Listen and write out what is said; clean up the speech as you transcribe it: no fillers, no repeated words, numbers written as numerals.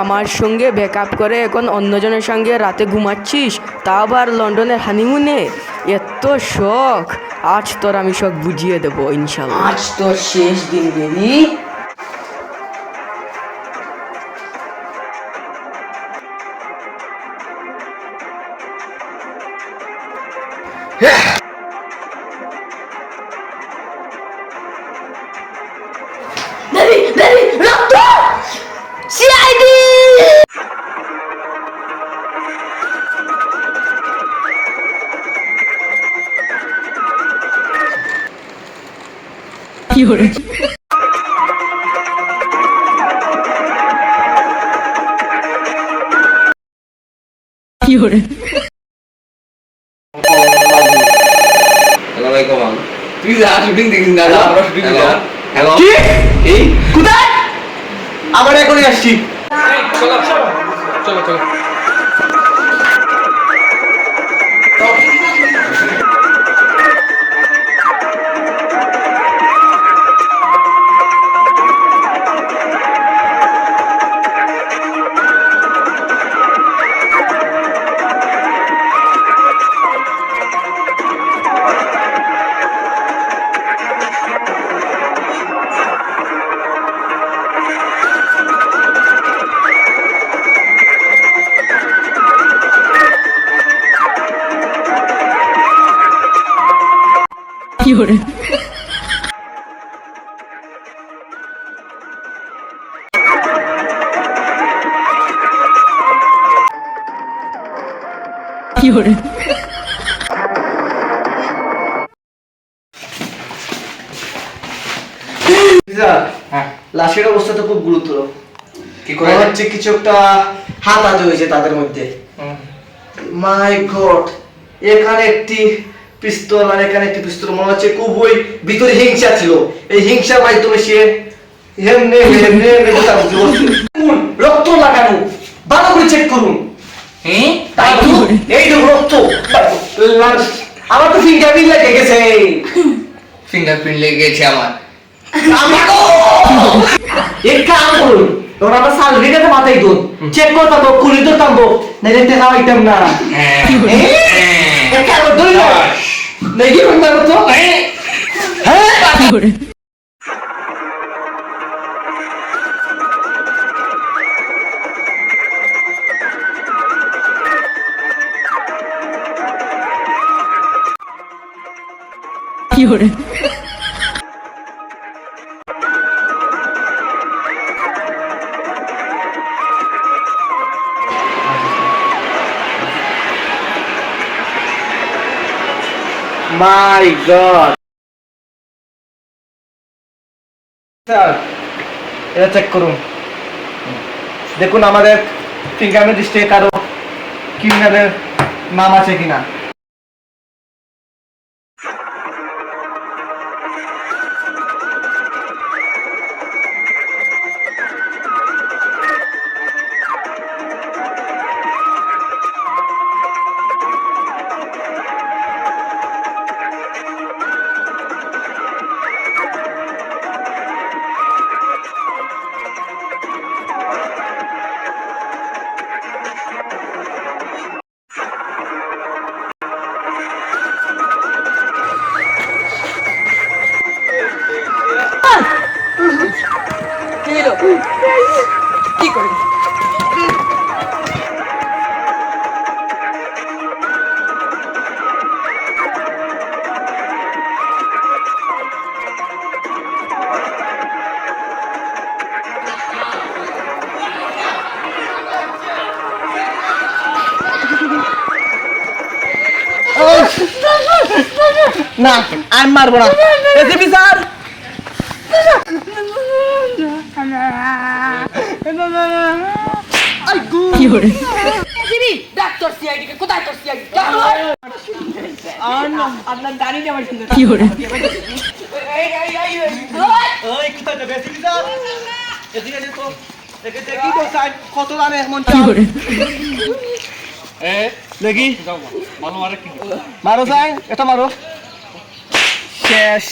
আমার সঙ্গে ব্রেকআপ করে এখন অন্যজনের সঙ্গে রাতে ঘুমাচ্ছিস, তা আবার লন্ডনের হানিমুনে? এত শখ, আজ তোর আমি শখ বুঝিয়ে দেবো ইনশাল্লাহ। আজ তোর শেষ দিন বেবি। বেবি রক্ত সিআইডি। কি হরে কি হরে হ্যালো ভাই কমান তুই যা শুটিং দেখিস না যা আমরা শুটিং যা। হ্যালো কি এই কোথায়? আবার এখনই আসছি। চলো চলো চলো কি হরে কি হরে লাশের অবস্থা তো খুব গুরুতর। কি করে মনে হচ্ছে কিছু একটা হাত হয়েছে তাদের মধ্যে। মাই গড, এখানে একটি পিস্তল আর এখানে একটি পিস্তল, মনে হচ্ছে খুব ওই ভিতরে হিংসা ছিল। এই হিংসার মাধ্যমে সে রক্ত লাগানো, ভালো করে চেক করুন। তাই তো এই তো রক্ত, আমার তো ফিঙ্গারপ্রিন্ট লেগে গেছে। ফিঙ্গারপ্রিন্ট লেগে গেছে আমার। এক কাম করুন, ওরা আমার সালরিটাতে মাথায় দুন চেক করতাম তো, কুলি ধরতাম তো, নাইলে টেকা হইতাম না। এক কাম ধরে না নাই কি করতাম তো। হ্যাঁ কি হরে কি হরে মাই গড। স্যার এটা চেক করুন, দেখুন আমাদের ফিঙ্গারপ্রিন্ট লিস্টে কারো ক্রিমিনালের নাম আছে কিনা। কি করে না আমি মারবো না। এসিপি স্যার, কি হরে ডাক্তার সিআইডি কে কোথায় তোর সিআইডি? আপনার গাড়ি নেওয়ার জন্য কি হরে ওই কোথায় যাবে এসিপি স্যার? এদিকে এসে তো দেখে দেখি তো স্যার কত দামে এমন কি হরে এ দেখি ভালো মারে কি মারো স্যার, এটা মারো। শেষ।